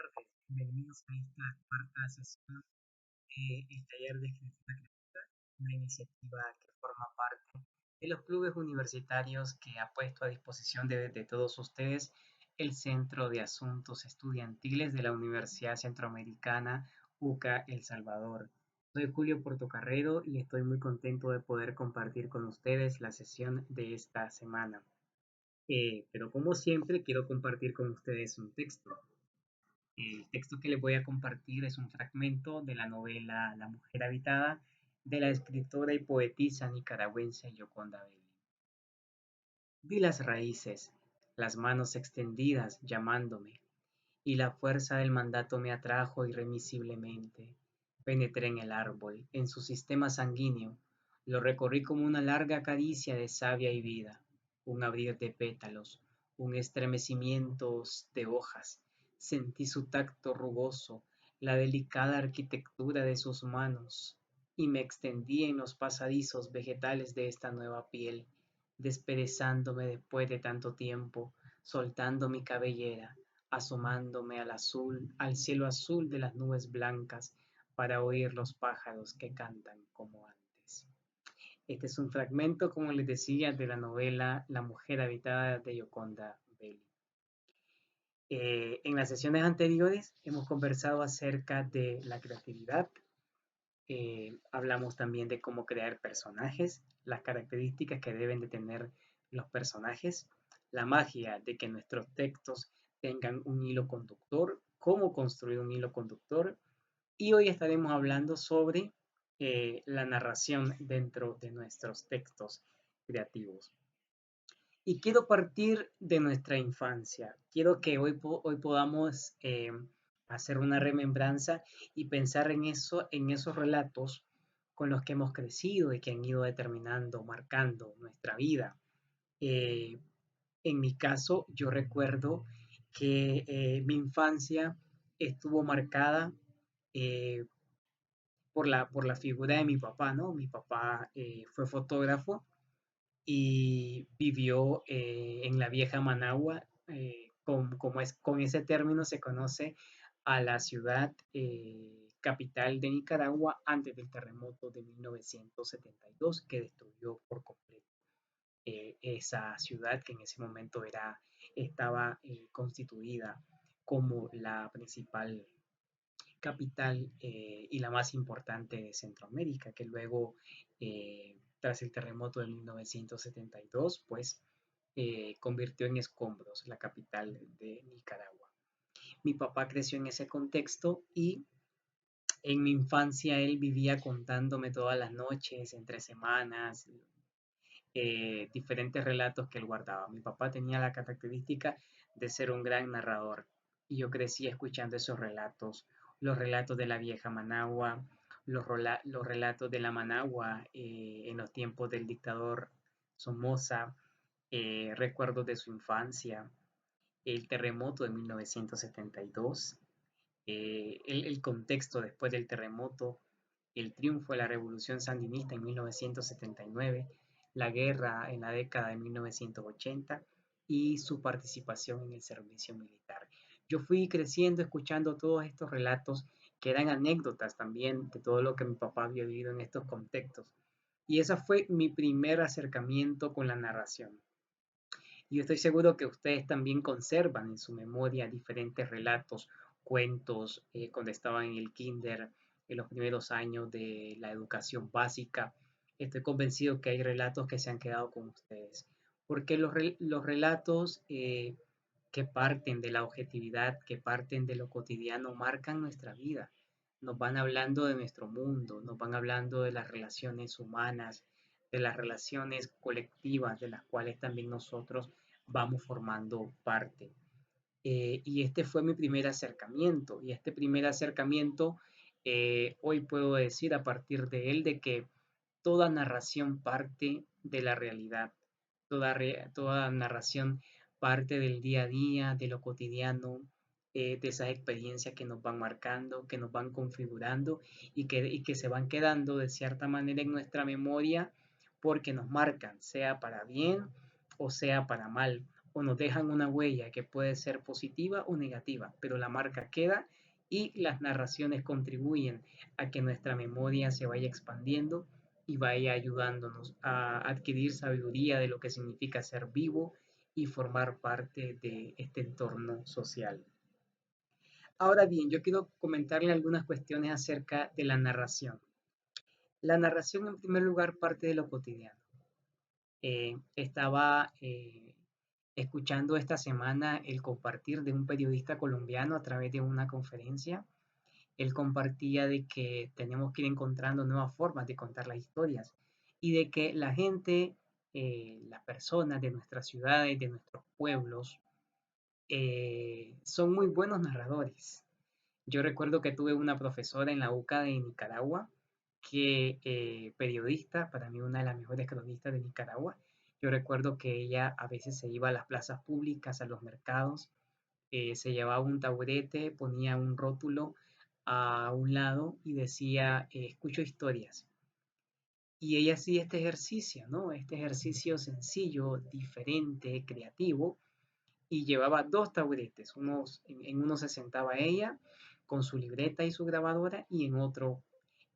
tardes. Bienvenidos a esta cuarta sesión del taller de escritura creativa, una iniciativa que forma parte de los clubes universitarios que ha puesto a disposición de todos ustedes el Centro de Asuntos Estudiantiles de la Universidad Centroamericana UCA El Salvador. Soy Julio Portocarrero y estoy muy contento de poder compartir con ustedes la sesión de esta semana. Pero como siempre, quiero compartir con ustedes un texto. El texto que les voy a compartir es un fragmento de la novela La mujer habitada de la escritora y poetisa nicaragüense Yoconda Belli. Vi las raíces, las manos extendidas llamándome, y la fuerza del mandato me atrajo irremisiblemente. Penetré en el árbol, en su sistema sanguíneo, lo recorrí como una larga caricia de savia y vida, un abrir de pétalos, un estremecimiento de hojas. Sentí su tacto rugoso, la delicada arquitectura de sus manos, y me extendí en los pasadizos vegetales de esta nueva piel, desperezándome después de tanto tiempo, soltando mi cabellera, asomándome al azul, al cielo azul de las nubes blancas, para oír los pájaros que cantan como antes. Este es un fragmento, como les decía, de la novela La mujer habitada de Yoconda Belli. En las sesiones anteriores hemos conversado acerca de la creatividad, hablamos también de cómo crear personajes, las características que deben de tener los personajes, la magia de que nuestros textos tengan un hilo conductor, cómo construir un hilo conductor, y hoy estaremos hablando sobre la narración dentro de nuestros textos creativos. Y quiero partir de nuestra infancia. Quiero que hoy podamos hacer una remembranza y pensar en esos relatos con los que hemos crecido y que han ido determinando, marcando nuestra vida. Eh, en mi caso, yo recuerdo que mi infancia estuvo marcada eh, por la figura de mi papá, ¿no? Mi papá fue fotógrafo y vivió en la vieja Managua, con ese término se conoce a la ciudad capital de Nicaragua antes del terremoto de 1972 que destruyó por completo esa ciudad que en ese momento estaba constituida como la principal capital y la más importante de Centroamérica, que luego, tras el terremoto de 1972, pues convirtió en escombros la capital de Nicaragua. Mi papá creció en ese contexto y en mi infancia él vivía contándome todas las noches, entre semanas, diferentes relatos que él guardaba. Mi papá tenía la característica de ser un gran narrador y yo crecí escuchando esos relatos, los relatos de la vieja Managua, los relatos de la Managua en los tiempos del dictador Somoza, recuerdos de su infancia, el terremoto de 1972, el contexto después del terremoto, el triunfo de la revolución sandinista en 1979, la guerra en la década de 1980 y su participación en el servicio militar. Yo fui creciendo escuchando todos estos relatos que eran anécdotas también de todo lo que mi papá había vivido en estos contextos. Y ese fue mi primer acercamiento con la narración. Y yo estoy seguro que ustedes también conservan en su memoria diferentes relatos, cuentos, cuando estaban en el kinder, en los primeros años de la educación básica. Estoy convencido que hay relatos que se han quedado con ustedes, porque los relatos que parten de la objetividad, que parten de lo cotidiano, marcan nuestra vida. Nos van hablando de nuestro mundo, nos van hablando de las relaciones humanas, de las relaciones colectivas de las cuales también nosotros vamos formando parte. Y este fue mi primer acercamiento. Y este primer acercamiento, hoy puedo decir a partir de él de que toda narración parte de la realidad, toda narración parte del día a día, de lo cotidiano, de esas experiencias que nos van marcando, que nos van configurando y que se van quedando de cierta manera en nuestra memoria porque nos marcan, sea para bien o sea para mal, o nos dejan una huella que puede ser positiva o negativa, pero la marca queda y las narraciones contribuyen a que nuestra memoria se vaya expandiendo y vaya ayudándonos a adquirir sabiduría de lo que significa ser vivo y formar parte de este entorno social. Ahora bien, yo quiero comentarle algunas cuestiones acerca de la narración. La narración, en primer lugar, parte de lo cotidiano. Estaba escuchando esta semana el compartir de un periodista colombiano a través de una conferencia. Él compartía de que tenemos que ir encontrando nuevas formas de contar las historias y de que la gente, las personas de nuestras ciudades, de nuestros pueblos, son muy buenos narradores. Yo recuerdo que tuve una profesora en la UCA de Nicaragua, que periodista, para mí una de las mejores cronistas de Nicaragua. Yo recuerdo que ella a veces se iba a las plazas públicas, a los mercados, se llevaba un taburete, ponía un rótulo a un lado y decía, escucho historias. Y ella hacía este ejercicio, ¿no? Este ejercicio sencillo, diferente, creativo, y llevaba dos taburetes. En uno se sentaba ella con su libreta y su grabadora y en otro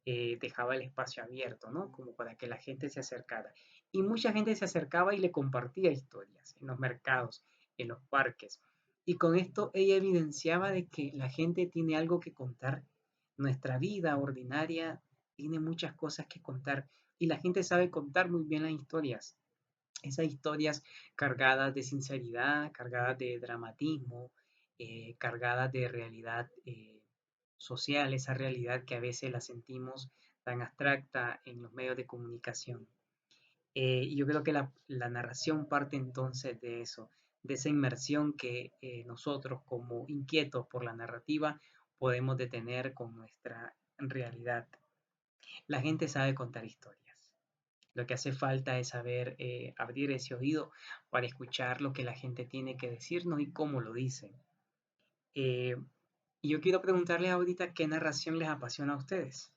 dejaba el espacio abierto, ¿no? Como para que la gente se acercara. Y mucha gente se acercaba y le compartía historias en los mercados, en los parques. Y con esto ella evidenciaba de que la gente tiene algo que contar. Nuestra vida ordinaria tiene muchas cosas que contar y la gente sabe contar muy bien las historias. Esas historias cargadas de sinceridad, cargadas de dramatismo, cargadas de realidad social, esa realidad que a veces la sentimos tan abstracta en los medios de comunicación. Y yo creo que la narración parte entonces de eso, de esa inmersión que nosotros como inquietos por la narrativa podemos detener con nuestra realidad. La gente sabe contar historias. Lo que hace falta es saber abrir ese oído para escuchar lo que la gente tiene que decirnos y cómo lo dice. Eh, y yo quiero preguntarles ahorita qué narración les apasiona a ustedes.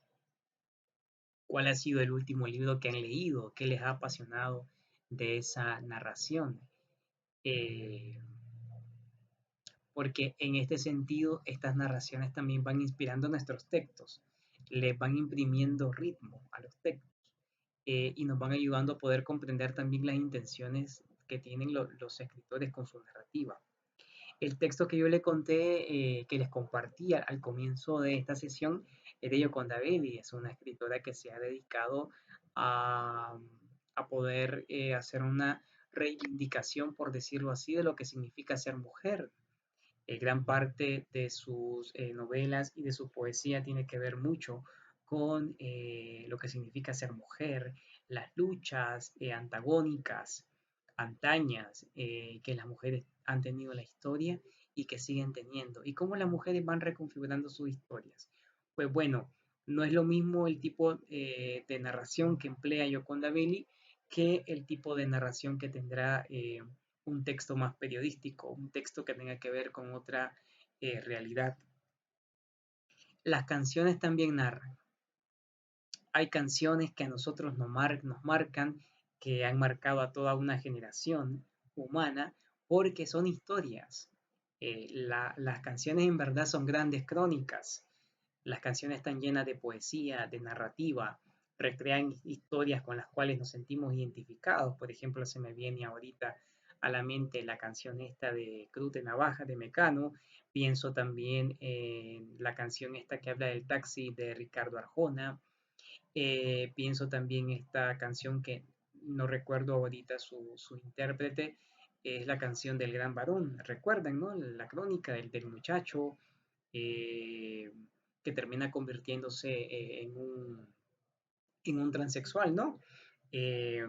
¿Cuál ha sido el último libro que han leído? ¿Qué les ha apasionado de esa narración? Eh, Porque en este sentido estas narraciones también van inspirando nuestros textos, les van imprimiendo ritmo a los textos y nos van ayudando a poder comprender también las intenciones que tienen los escritores con su narrativa. El texto que yo le conté, que les compartía al comienzo de esta sesión, es de Yoconda Belli, es una escritora que se ha dedicado a, a poder hacer una reivindicación, por decirlo así, de lo que significa ser mujer. Gran parte de sus novelas y de su poesía tiene que ver mucho con lo que significa ser mujer, las luchas antagónicas, antañas, que las mujeres han tenido en la historia y que siguen teniendo, y cómo las mujeres van reconfigurando sus historias. Pues bueno, no es lo mismo el tipo de narración que emplea Yoconda Belli que el tipo de narración que tendrá un texto más periodístico, un texto que tenga que ver con otra realidad. Las canciones también narran. Hay canciones que a nosotros nos marcan, que han marcado a toda una generación humana, porque son historias. Las canciones en verdad son grandes crónicas. Las canciones están llenas de poesía, de narrativa, recrean historias con las cuales nos sentimos identificados. Por ejemplo, se me viene ahorita a la mente la canción esta de Cruz de Navaja de Mecano. Pienso también en la canción esta que habla del taxi de Ricardo Arjona. Pienso también esta canción que no recuerdo ahorita su intérprete, es la canción del Gran Varón. Recuerdan, ¿no? La crónica del muchacho eh, que termina convirtiéndose en un transexual, ¿no? Eh,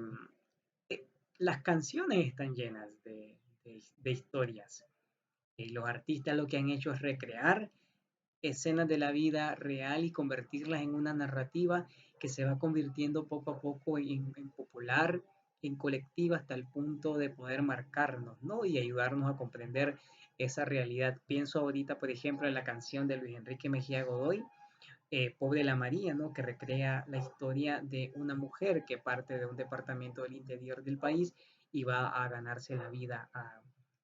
eh, las canciones están llenas de historias. Los artistas lo que han hecho es recrear escenas de la vida real y convertirlas en una narrativa que se va convirtiendo poco a poco en popular, en colectiva, hasta el punto de poder marcarnos, ¿no? Y ayudarnos a comprender esa realidad. Pienso ahorita, por ejemplo, en la canción de Luis Enrique Mejía Godoy, Pobre la María, ¿no? Que recrea la historia de una mujer que parte de un departamento del interior del país y va a ganarse la vida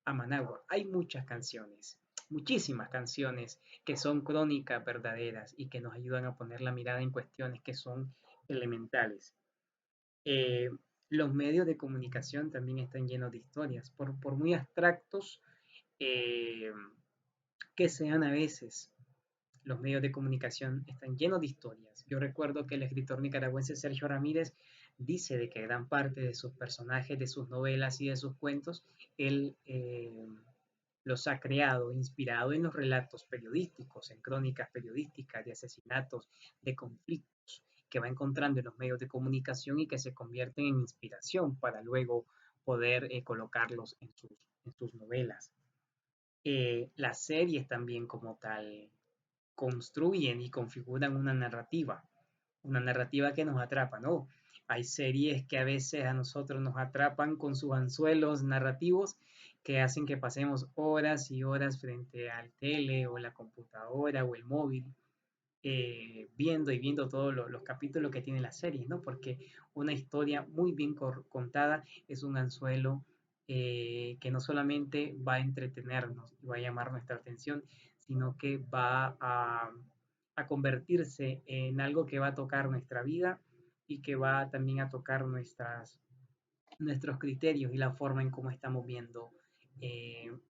a Managua. Hay muchas canciones, muchísimas canciones que son crónicas verdaderas y que nos ayudan a poner la mirada en cuestiones que son elementales. Eh, los medios de comunicación también están llenos de historias, por muy abstractos eh, que sean a veces. Los medios de comunicación están llenos de historias. Yo recuerdo que el escritor nicaragüense Sergio Ramírez dice de que gran parte de sus personajes, de sus novelas y de sus cuentos, él los ha creado, inspirado en los relatos periodísticos, en crónicas periodísticas de asesinatos, de conflictos que va encontrando en los medios de comunicación y que se convierten en inspiración para luego poder colocarlos en sus novelas. Las series también como tal construyen y configuran una narrativa que nos atrapa, ¿no? Hay series que a veces a nosotros nos atrapan con sus anzuelos narrativos que hacen que pasemos horas y horas frente al tele o la computadora o el móvil viendo y viendo todos los capítulos que tiene la serie, ¿no? Porque una historia muy bien contada es un anzuelo que no solamente va a entretenernos y va a llamar nuestra atención, sino que va a convertirse en algo que va a tocar nuestra vida y que va también a tocar nuestros criterios y la forma en cómo estamos viendo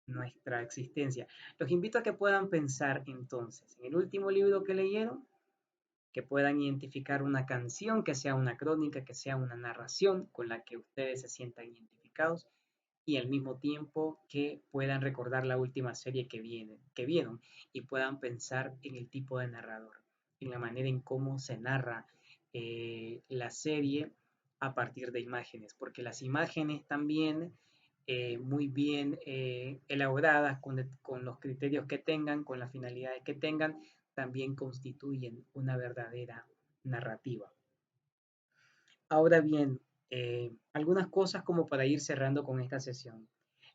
nuestra existencia. Los invito a que puedan pensar entonces en el último libro que leyeron, que puedan identificar una canción, que sea una crónica, que sea una narración con la que ustedes se sientan identificados y al mismo tiempo que puedan recordar la última serie que vieron y puedan pensar en el tipo de narrador, en la manera en cómo se narra la serie a partir de imágenes, porque las imágenes también muy bien elaboradas con los criterios que tengan, con las finalidades que tengan, también constituyen una verdadera narrativa. Ahora bien, algunas cosas como para ir cerrando con esta sesión.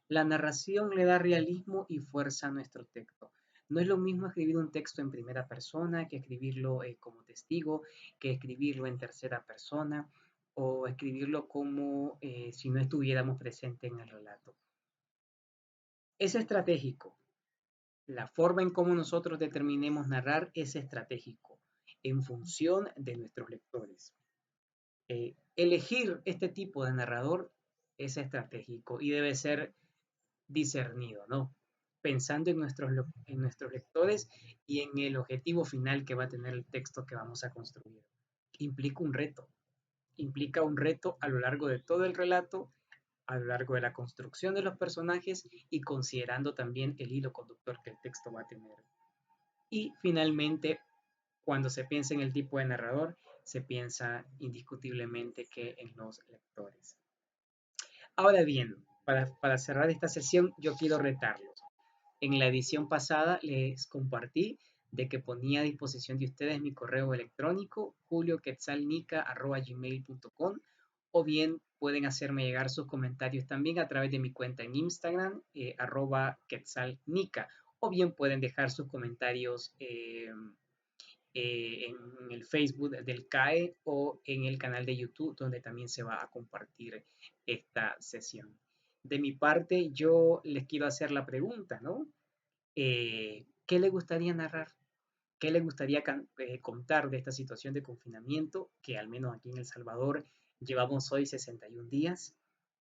La narración le da realismo y fuerza a nuestro texto. No es lo mismo escribir un texto en primera persona que escribirlo como testigo, que escribirlo en tercera persona o escribirlo como si no estuviéramos presentes en el relato. Es estratégico. La forma en cómo nosotros determinemos narrar es estratégico en función de nuestros lectores. Elegir este tipo de narrador es estratégico y debe ser discernido, ¿no? Pensando en nuestros lectores y en el objetivo final que va a tener el texto que vamos a construir. Implica un reto, implica un reto a lo largo de todo el relato, a lo largo de la construcción de los personajes y considerando también el hilo conductor que el texto va a tener. Y finalmente, cuando se piensa en el tipo de narrador, se piensa indiscutiblemente que en los lectores. Ahora bien, para cerrar esta sesión, yo quiero retarlos. En la edición pasada les compartí de que ponía a disposición de ustedes mi correo electrónico julioquetzalnica@gmail.com o bien pueden hacerme llegar sus comentarios también a través de mi cuenta en Instagram @quetzalnica o bien pueden dejar sus comentarios en el Facebook del CAE o en el canal de YouTube donde también se va a compartir esta sesión. De mi parte, yo les quiero hacer la pregunta, ¿no? ¿Qué le gustaría narrar? ¿Qué le gustaría contar de esta situación de confinamiento que al menos aquí en El Salvador llevamos hoy 61 días?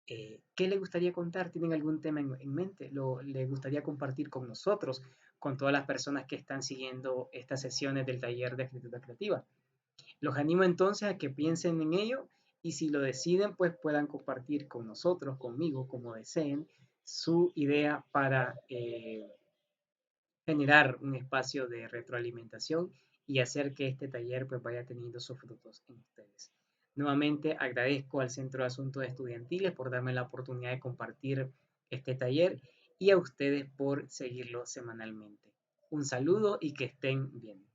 ¿Qué le gustaría contar? ¿Tienen algún tema en mente? ¿Le gustaría compartir con nosotros, con todas las personas que están siguiendo estas sesiones del taller de escritura creativa? Los animo entonces a que piensen en ello y si lo deciden, pues puedan compartir con nosotros, conmigo, como deseen, su idea para generar un espacio de retroalimentación y hacer que este taller pues vaya teniendo sus frutos en ustedes. Nuevamente agradezco al Centro de Asuntos Estudiantiles por darme la oportunidad de compartir este taller y a ustedes por seguirlo semanalmente. Un saludo y que estén bien.